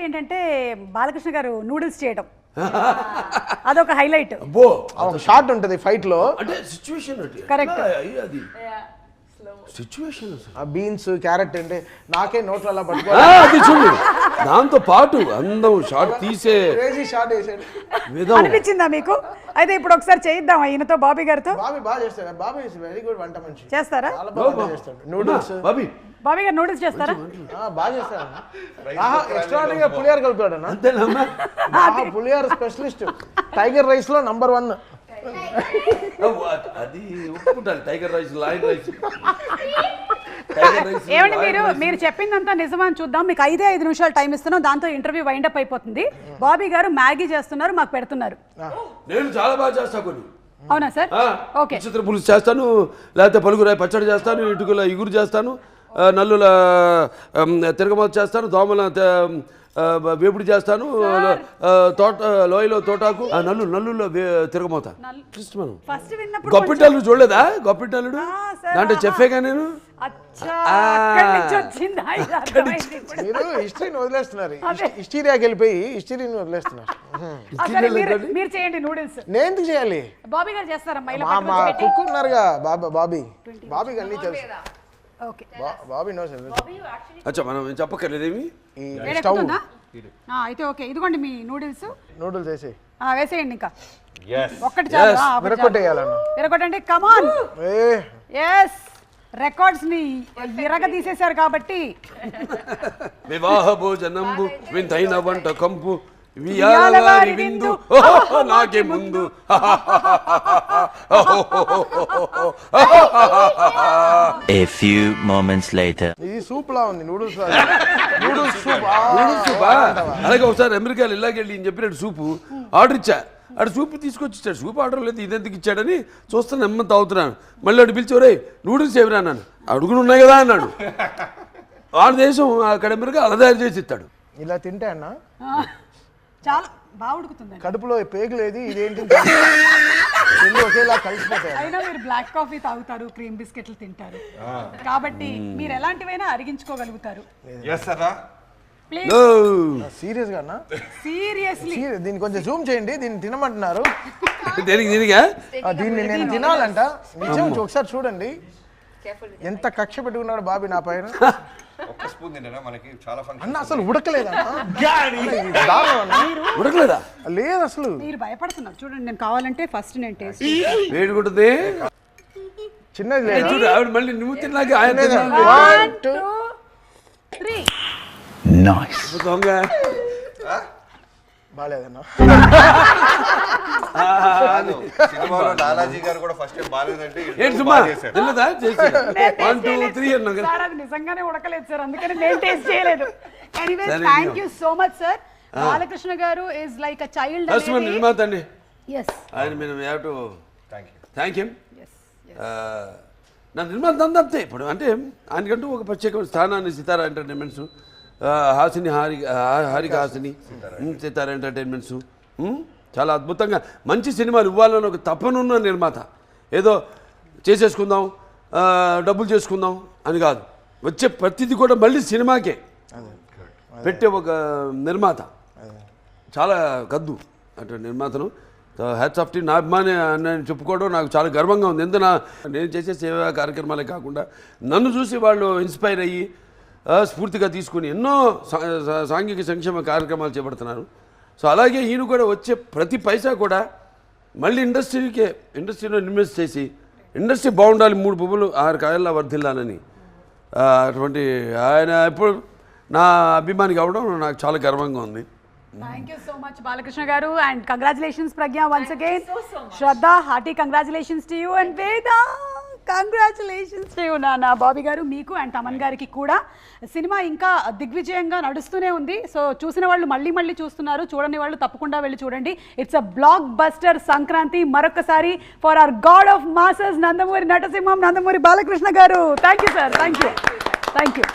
ఏంటంటే బాలకృష్ణ గారు నూడిల్స్ చేయడం అదొక హైలైట్. అబ్బో ఒక షాట్ ఉంటుంది ఫైట్ లో, అంటే సిచ్యువేషన్ Correct. అది సిచ్యువేషన్ ఆ బీన్స్ క్యారెట్ అంటే నాకే నోట్లో అలా అది చూడు, దాంతో పాటు అందం షార్ట్ తీసే క్రేజీ షాట్ వేసాడు. విధం అనిపించిందా మీకు? అయితే ఇప్పుడు ఒకసారి చేయిద్దాం ఈయనతో, బాబీ గారితో. బాబీ బాగా చేస్తాడు. బాబీ ఇస్ వెరీ గుడ్ వంట మనిషి. చేస్తారా? చాలా బాగా వంట చేస్తాడు. నూడిల్స్ బాబీ బాబీ గారు నూడిల్స్ చేస్తారా? బాగా చేస్తాడు. ఎక్స్ట్రాడినరీగా పులిహార కలుపుతాడు అన్న. అంతేనమ్మా. పులిహార స్పెషలిస్ట్. టైగర్ రైస్ లో నంబర్ 1. అది ఒప్పుకుంటాను. Tiger rice, lion rice. ఏమండి మీరు చెప్పిందంతా నిజమని చూద్దాం. మీకు 5 నిమిషాలు టైం ఇస్తున్నాం, దాంతో ఇంటర్వ్యూ వైండప్ అయిపోతుంది. బాబీ గారు మ్యాగీ చేస్తున్నారు, మాకు పెడుతున్నారు. నేను చాలా బాగా చేస్తా కొన్ని. అవునా సార్? ఓకే. చిత్ర పులుసు చేస్తాను, లేకపోతే పలుగురాయి పచ్చడి చేస్తాను, ఇటుకల ఇగురు చేస్తాను, నల్లుల తిరగమాత చేస్తాను, దోమల వేపుడు చేస్తాను, తోట లోయలో తోటాకు, నల్లుల్లో తిరగమోత. గొప్పిటల్లుడు చూడలేదా? గొప్పిటల్లుడు దాంట్లో చెప్పేగా నేను. మీరు హిస్టరీని వదిలేస్తున్నారు, హిస్టీరియాకి వెళ్ళిపోయి హిస్టరీని వదిలేస్తున్నారు. మీరు చేయండి నూడిల్స్. నేను ఎందుకు చేయాలి? బాబీ గారు చేస్తారా? మా కుక్ ఉన్నారుగా బాబీ అన్నీ తెలుసు. Okay, Bobby no sir. అచ్చా, మనం చెప్పక్కర్లేదేమి. అయితే ఓకే, ఇదిగోండి మీ నూడిల్స్. నూడిల్స్ వేసి వేసేయండి. ఇంకా ఒక్కటి చాలు. విరగొట్టండి. కమాన్. ఎస్, రికార్డ్స్ ని విరగ తీసేశారు కాబట్టి. వివాహ భోజనంబు వింతైన వంట కంపు విందు నాకే ముందు. A few moments later. ఇది సూప్ లా ఉంది. Noodles soup. నూడిల్స్ సూపా? అలాగే ఒకసారి అమెరికాలో ఇలాగెళ్ళి చెప్పినట్టు సూపు ఆర్డర్ ఇచ్చా. అటు సూపు తీసుకొచ్చి ఇచ్చాడు. సూప్ ఆర్డర్ లేదు, ఇదెందుకు ఇచ్చాడని చూస్తాను, నెమ్మది తాగుతున్నాను. మళ్ళీ అటు పిలిచి, ఒరేయ్ నూడిల్స్ ఏమిరా అన్నాను. అడుగులు ఉన్నాయి కదా అన్నాడు. వాళ్ళ దేశం అక్కడ అమెరికా అలా తయారు చేసి ఇస్తాడు. ఇలా తింటే అన్న చాలా బాగా ఉడుకుతుంది. కడుపులో పేగు లేదు, ఇదేంటి ఒకేలా కలిసిపోతాయి. అయినా మీరు బ్లాక్ కాఫీ తాగుతారు, క్రీమ్ బిస్కెట్లు తింటారు కాబట్టి మీరు ఎలాంటివైనా అరిగించుకోగలుగుతారు. సీరియస్ గా అన్న? సీరియస్లీ దీన్ని కొంచెం జూమ్ చేయండి. దీన్ని తినమంటున్నారు. దీన్ని నేను తినాలంట. నిజం, ఒకసారి చూడండి ఎంత కక్ష పెట్టుకున్నాడు బాబీ నా పైన. అన్న అసలు ఉడకలేదా? ఉడకలేదా? లేదు అసలు. మీరు భయపడుతున్నారు. చూడండి, నేను కావాలంటే ఫస్ట్ నేను టేస్ట్. వేడుకుంటుంది చిన్నది లేదు. చూడు, ఆవిడ మళ్ళీ నువ్వు తిన్నాక ఆయన 1 2 3. Nice. దొంగ బాలేదన్న. సినిమాలో లాలాజీ గారు కూడా ఫస్ట్ టైం బాలేదంటే ఏంటి సుమా తిన్నదా? చేసాడు 1 2 3 అన్నా కదా. సార్ అది నిజంగానే ఉడకలేదు సార్, అందుకని నేను టేస్ట్ చేయలేదు. Anyways, thank you so much sir. Balakrishna గారు is like a child. Customer నిర్మాత అండి. yes, ఆయన మేము హ్యావ్ టు థ్యాంక్ హిమ్. నా నిర్మాత అంతే. ఇప్పుడు అంటే ఆయనకంటూ ఒక ప్రత్యేకమైన స్థానాన్ని సితారా ఎంటర్టైన్మెంట్స్, హాసిని హారిక హాసిని, సితారా ఎంటర్టైన్మెంట్స్ చాలా అద్భుతంగా మంచి సినిమాలు ఇవ్వాలని ఒక తపనున్న నిర్మాత. ఏదో చేసేసుకుందాం, డబ్బులు చేసుకుందాం అని కాదు, వచ్చే ప్రతిదీ కూడా మళ్ళీ సినిమాకే పెట్టే ఒక నిర్మాత. చాలా కద్దు అంటే నిర్మాతను. Hats off tea. నా అభిమాని నేను చెప్పుకోవడం నాకు చాలా గర్వంగా ఉంది. ఎందుకు నేను చేసే సేవా కార్యక్రమాలే కాకుండా నన్ను చూసి వాళ్ళు ఇన్స్పైర్ అయ్యి స్ఫూర్తిగా తీసుకుని ఎన్నో సాంఘిక సంక్షేమ కార్యక్రమాలు చేపడుతున్నారు. సో అలాగే ఈయన కూడా వచ్చే ప్రతి పైసా కూడా మళ్ళీ ఇండస్ట్రీలో ఇన్వెస్ట్ చేసి ఇండస్ట్రీ బాగుండాలి, 3 పువ్వులు 6 కాయల్లా వర్ధిల్లాలని అటువంటి ఆయన ఇప్పుడు నా అభిమాని కావడం నాకు చాలా గర్వంగా ఉంది. Thank you so much Balakrishna garu, and congratulations Pragya once again. Shraddha, hearty congratulations to you, and Veda, congratulations to you Nana. Bobby garu meeku and Taman gariki kuda cinema inka దిగ్విజయంగా నడుస్తూనే ఉంది. So చూసిన వాళ్ళు మళ్ళీ చూస్తున్నారు, చూడని వాళ్ళు తప్పకుండా వెళ్ళి చూడండి. It's a blockbuster Sankranti. మరొకసారి for our god of masses Nandamuri నటసింహం, నందమూరి బాలకృష్ణ గారు. Thank you sir. Thank you.